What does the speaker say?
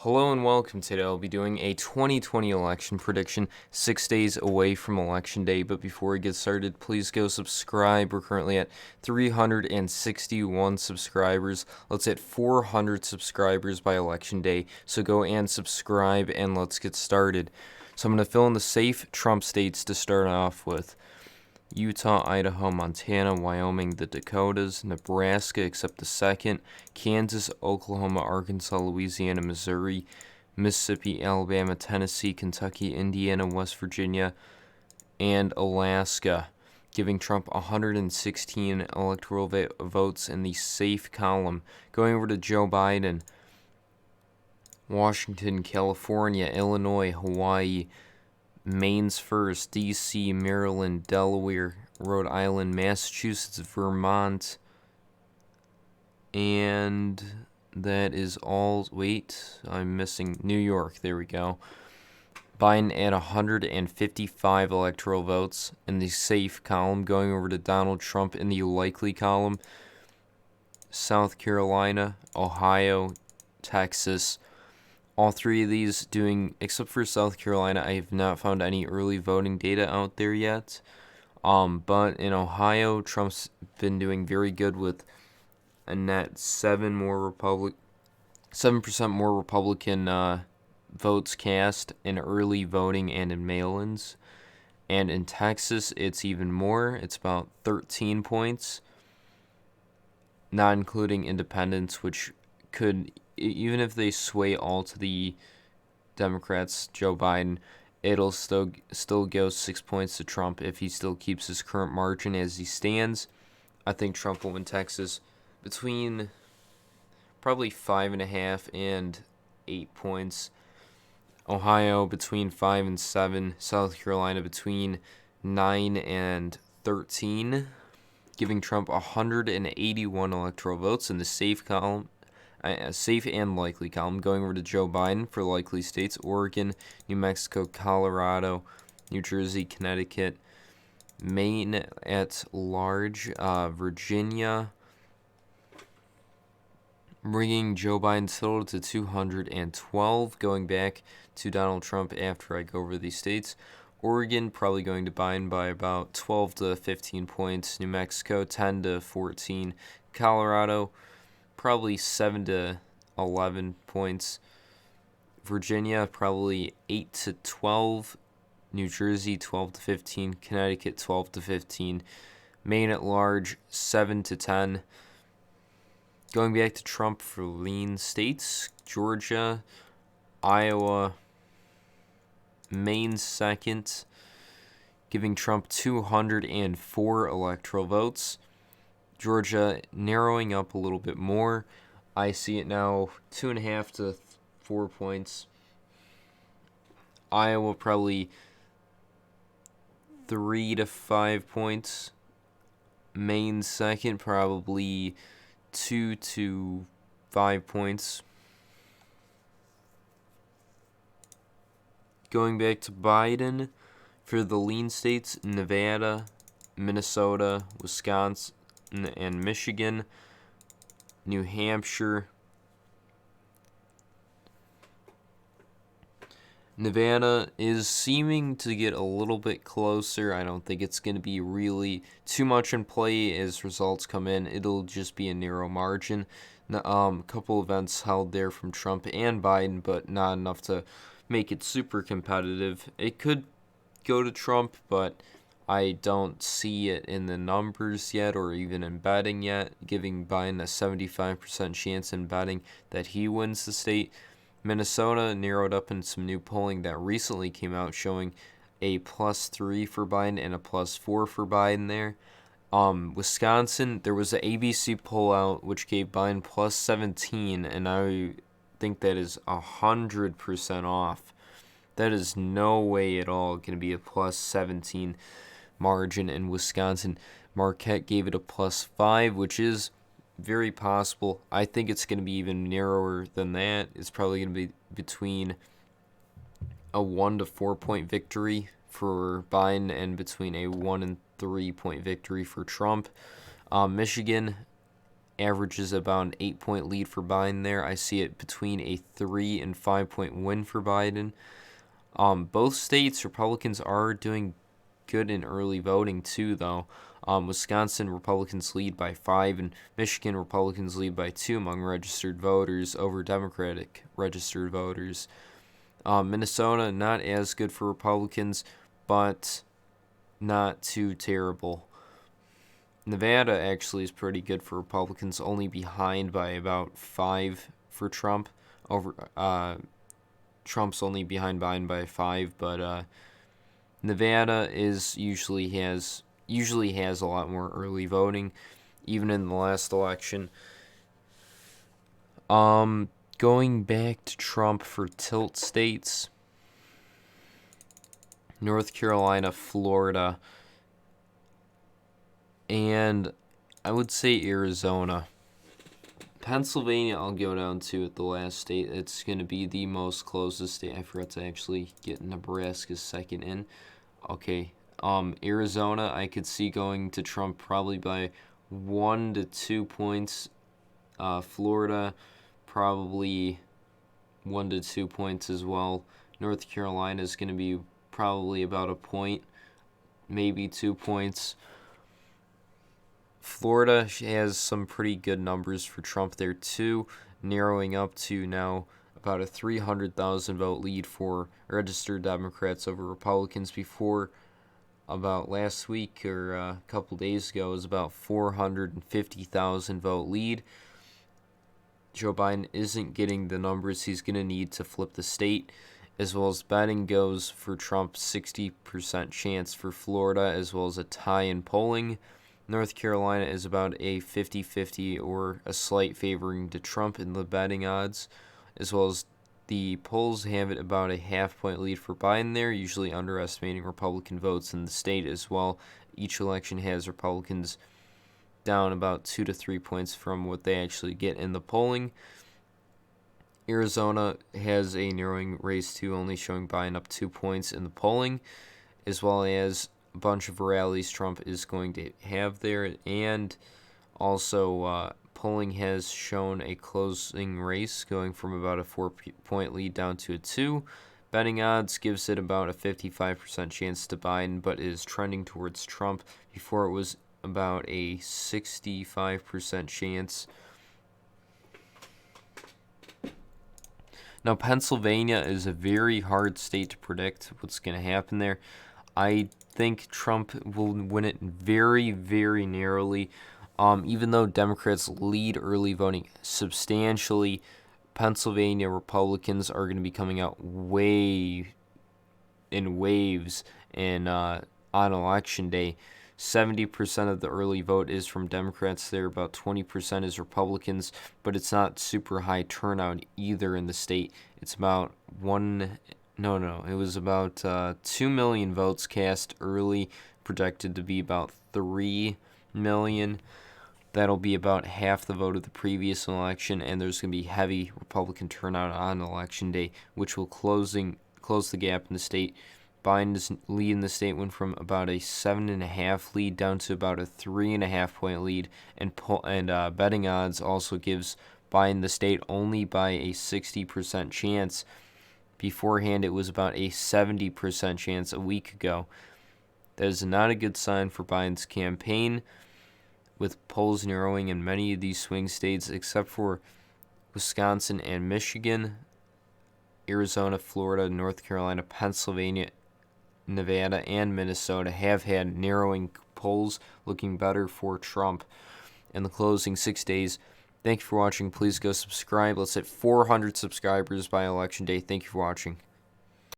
Hello and welcome. Today I'll be doing a 2020 election prediction 6 days away from election day. But before we get started, please go subscribe. We're currently at 361 subscribers. Let's hit 400 subscribers by election day. So go and subscribe and let's get started. So I'm going to fill in the safe Trump states to start off with. Utah, Idaho, Montana, Wyoming, the Dakotas, Nebraska except the second, Kansas, Oklahoma, Arkansas, Louisiana, Missouri, Mississippi, Alabama, Tennessee, Kentucky, Indiana, West Virginia, and Alaska, giving Trump 116 electoral votes in the safe column. Going over to Joe Biden, Washington, California, Illinois, Hawaii, Maine's first, D.C., Maryland, Delaware, Rhode Island, Massachusetts, Vermont, and that is all. Wait, I'm missing New York. There we go. Biden at 155 electoral votes in the safe column. Going over to Donald Trump in the likely column. South Carolina, Ohio, Texas. All three of these doing, except for South Carolina, I have not found any early voting data out there yet. But in Ohio, Trump's been doing very good with a net 7% more Republican votes cast in early voting and in mail-ins. And in Texas, it's even more. It's about 13 points, not including independents, which could, even if they sway all to the Democrats, Joe Biden, it'll still go 6 points to Trump if he still keeps his current margin as he stands. I think Trump will win Texas between probably 5.5 and 8 points. Ohio between 5 and 7. South Carolina between 9 and 13, giving Trump 181 electoral votes in the safe column. Safe and likely column. Going over to Joe Biden for likely states: Oregon, New Mexico, Colorado, New Jersey, Connecticut, Maine at large, Virginia, bringing Joe Biden's total to 212. Going back to Donald Trump after I go over these states: Oregon probably going to Biden by about 12 to 15 points, New Mexico 10 to 14, Colorado probably 7 to 11 points. Virginia, probably 8 to 12. New Jersey, 12 to 15. Connecticut, 12 to 15. Maine at large, 7 to 10. Going back to Trump for lean states: Georgia, Iowa, Maine second, giving Trump 204 electoral votes. Georgia narrowing up a little bit more. I see it now 2.5 to 4 points. Iowa probably 3 to 5 points. Maine second, probably 2 to 5 points. Going back to Biden for the lean states: Nevada, Minnesota, Wisconsin, and Michigan, New Hampshire. Nevada is seeming to get a little bit closer. I don't think it's going to be really too much in play as results come in. It'll just be a narrow margin. Couple events held there from Trump and Biden, but not enough to make it super competitive. It could go to Trump, but I don't see it in the numbers yet or even in betting yet, giving Biden a 75% chance in betting that he wins the state. Minnesota narrowed up in some new polling that recently came out showing a +3 for Biden and a +4 for Biden there. Wisconsin, there was an ABC poll out which gave Biden +17, and I think that is 100% off. That is no way at all going to be a +17 margin in Wisconsin. Marquette gave it a +5, which is very possible. I think it's going to be even narrower than that. It's probably going to be between a 1 to 4 point victory for Biden and between a 1 and 3 point victory for Trump. Michigan averages about an 8-point lead for Biden there. I see it between a 3 and 5-point win for Biden. Both states, Republicans are doing good in early voting too, though. Wisconsin, Republicans lead by 5, and Michigan, Republicans lead by 2 among registered voters over Democratic registered voters. Minnesota, not as good for Republicans, but not too terrible. Nevada actually is pretty good for Republicans, only behind by about 5 for Trump. Trump's only behind Biden by 5, but Nevada usually has a lot more early voting, even in the last election. Going back to Trump for tilt states, North Carolina, Florida, and I would say Arizona. Pennsylvania, I'll go down to at the last state. It's going to be the most closest state. I forgot to actually get Nebraska's second in. Okay. Arizona, I could see going to Trump probably by 1 to 2 points. Florida, probably 1 to 2 points as well. North Carolina is going to be probably about a point, maybe 2 points. Florida has some pretty good numbers for Trump there too, narrowing up to now about a 300,000 vote lead for registered Democrats over Republicans. Before, about last week or a couple days ago, it was about 450,000 vote lead. Joe Biden isn't getting the numbers he's going to need to flip the state. As well as betting goes for Trump, 60% chance for Florida, as well as a tie in polling. North Carolina is about a 50-50 or a slight favoring to Trump in the betting odds, as well as the polls have it about a half-point lead for Biden there, usually underestimating Republican votes in the state as well. Each election has Republicans down about 2 to 3 points from what they actually get in the polling. Arizona has a narrowing race too, only showing Biden up 2 points in the polling, as well as a bunch of rallies Trump is going to have there, and also polling has shown a closing race going from about a 4-point lead down to a 2. Betting odds gives it about a 55% chance to Biden, but is trending towards Trump. Before it was about a 65% chance. Now, Pennsylvania is a very hard state to predict what's going to happen there. I think Trump will win it very, very narrowly. Even though Democrats lead early voting substantially, Pennsylvania Republicans are going to be coming out way in waves on Election Day. 70% of the early vote is from Democrats there, about 20% is Republicans, but it's not super high turnout either in the state. It's about it was about 2 million votes cast early, projected to be about 3 million. That'll be about half the vote of the previous election, and there's going to be heavy Republican turnout on Election Day, which will close the gap in the state. Biden's lead in the state went from about a 7.5 lead down to about a 3.5 point lead, and betting odds also gives Biden the state only by a 60% chance. Beforehand, it was about a 70% chance a week ago. That is not a good sign for Biden's campaign, with polls narrowing in many of these swing states, except for Wisconsin and Michigan. Arizona, Florida, North Carolina, Pennsylvania, Nevada, and Minnesota have had narrowing polls, looking better for Trump in the closing 6 days. Thank you for watching. Please go subscribe. Let's hit 400 subscribers by Election Day. Thank you for watching.